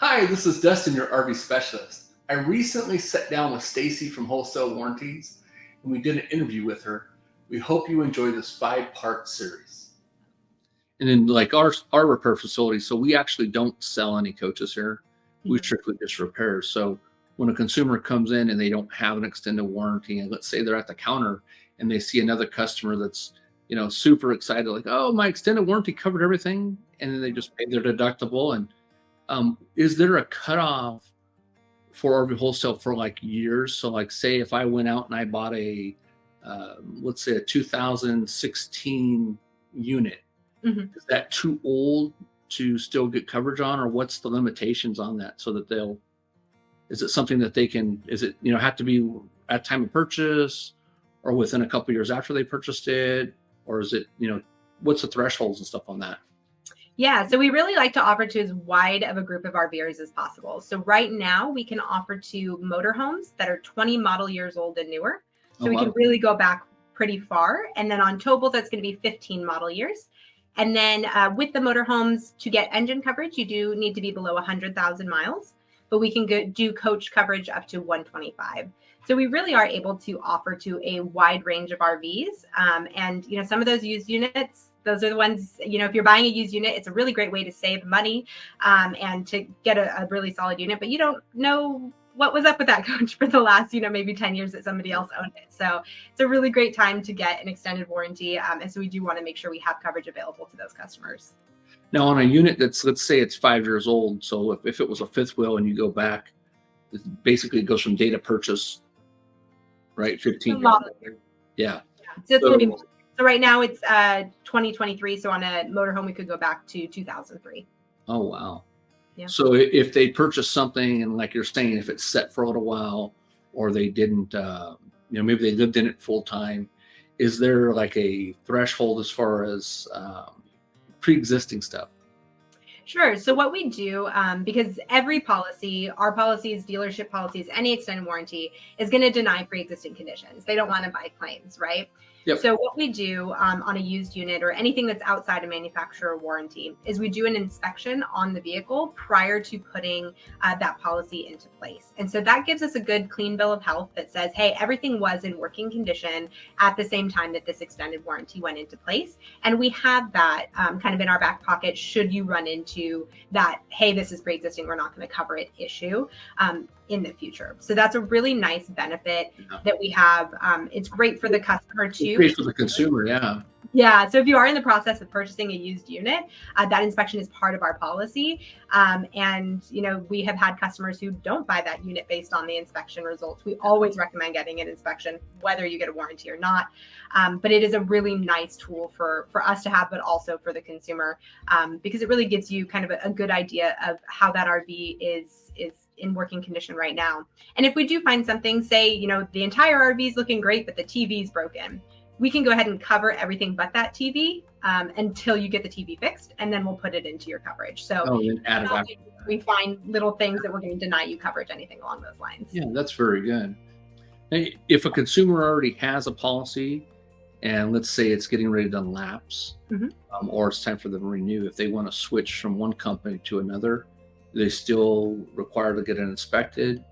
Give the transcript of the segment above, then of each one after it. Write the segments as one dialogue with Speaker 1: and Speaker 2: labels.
Speaker 1: Hi, this is Dustin, your RV specialist. I recently sat down with Stacy from Wholesale Warranties, and we did an interview with her. We hope you enjoy this 5-part series.
Speaker 2: And then like our repair facility, so we actually don't sell any coaches here. We strictly just repair. So when a consumer comes in and they don't have an extended warranty, and let's say they're at the counter and they see another customer that's, super excited, like, oh, my extended warranty covered everything, and then they just pay their deductible. And is there a cutoff for RV wholesale for like years? So like, say if I went out and I bought let's say a 2016 unit, is that too old to still get coverage on, or what's the limitations on that, so that is it something that they can, have to be at time of purchase or within a couple of years after they purchased it? Or is it, what's the thresholds and stuff on that?
Speaker 3: Yeah, so we really like to offer to as wide of a group of RVers as possible. So right now we can offer to motorhomes that are 20 model years old and newer. So we can really go back pretty far. And then on towables, that's going to be 15 model years. And then with the motorhomes, to get engine coverage, you do need to be below 100,000 miles, but we can do coach coverage up to 125. So we really are able to offer to a wide range of RVs. And, some of those used units, those are the ones, if you're buying a used unit, it's a really great way to save money and to get a really solid unit, but you don't know what was up with that coach for the last, maybe 10 years that somebody else owned it. So it's a really great time to get an extended warranty. And so we do want to make sure we have coverage available to those customers.
Speaker 2: Now on a unit that's, let's say it's 5 years old. So if it was a fifth wheel and you go back, it basically goes from date of purchase, right? 15 years. Yeah.
Speaker 3: So right now it's 2023. So on a motorhome, we could go back to 2003.
Speaker 2: Oh, wow.
Speaker 3: Yeah.
Speaker 2: So if they purchase something, and like you're saying, if it's set for a little while, or they didn't, maybe they lived in it full time, is there like a threshold as far as pre-existing stuff?
Speaker 3: Sure. So what we do, because every policy, our policies, dealership policies, any extended warranty is going to deny pre-existing conditions. They don't want to buy claims, right?
Speaker 2: Yep.
Speaker 3: So what we do on a used unit or anything that's outside a manufacturer warranty is we do an inspection on the vehicle prior to putting that policy into place. And so that gives us a good clean bill of health that says, hey, everything was in working condition at the same time that this extended warranty went into place. And we have that kind of in our back pocket should you run into that, hey, this is pre-existing, we're not going to cover it issue in the future. So that's a really nice benefit that we have. It's great for the customer too.
Speaker 2: Great for the consumer, yeah.
Speaker 3: Yeah. So if you are in the process of purchasing a used unit, that inspection is part of our policy. And, we have had customers who don't buy that unit based on the inspection results. We always recommend getting an inspection, whether you get a warranty or not. But it is a really nice tool for us to have, but also for the consumer, because it really gives you kind of a good idea of how that RV is in working condition right now. And if we do find something, say, the entire RV is looking great, but the TV is broken, we can go ahead and cover everything but that TV until you get the TV fixed, and then we'll put it into your coverage. So we find little things that we're going to deny you coverage, anything along those lines.
Speaker 2: Yeah, that's very good. Now, if a consumer already has a policy, and let's say it's getting ready to lapse, or it's time for them to renew, if they want to switch from one company to another, they still require to get it inspected?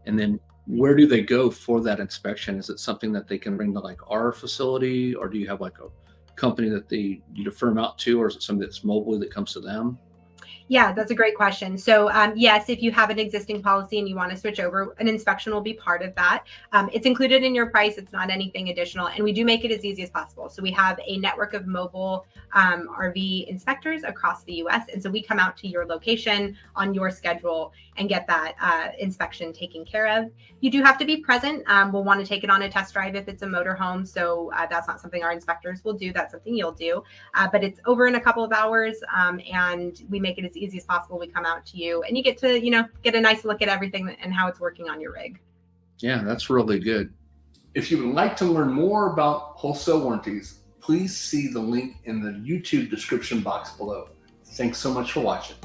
Speaker 2: And then where do they go for that inspection? Is it something that they can bring to like our facility, or do you have like a company that you defer them out to, or is it something that's mobile that comes to them?
Speaker 3: Yeah, that's a great question. So yes, if you have an existing policy and you want to switch over, an inspection will be part of that. It's included in your price. It's not anything additional. And we do make it as easy as possible. So we have a network of mobile RV inspectors across the US. And so we come out to your location on your schedule and get that inspection taken care of. You do have to be present. We'll want to take it on a test drive if it's a motorhome. So that's not something our inspectors will do. That's something you'll do. But it's over in a couple of hours, and we make it as easy as possible. We come out to you and you get to, get a nice look at everything and how it's working on your rig.
Speaker 2: Yeah, that's really good.
Speaker 1: If you would like to learn more about Wholesale Warranties, please see the link in the YouTube description box below. Thanks so much for watching.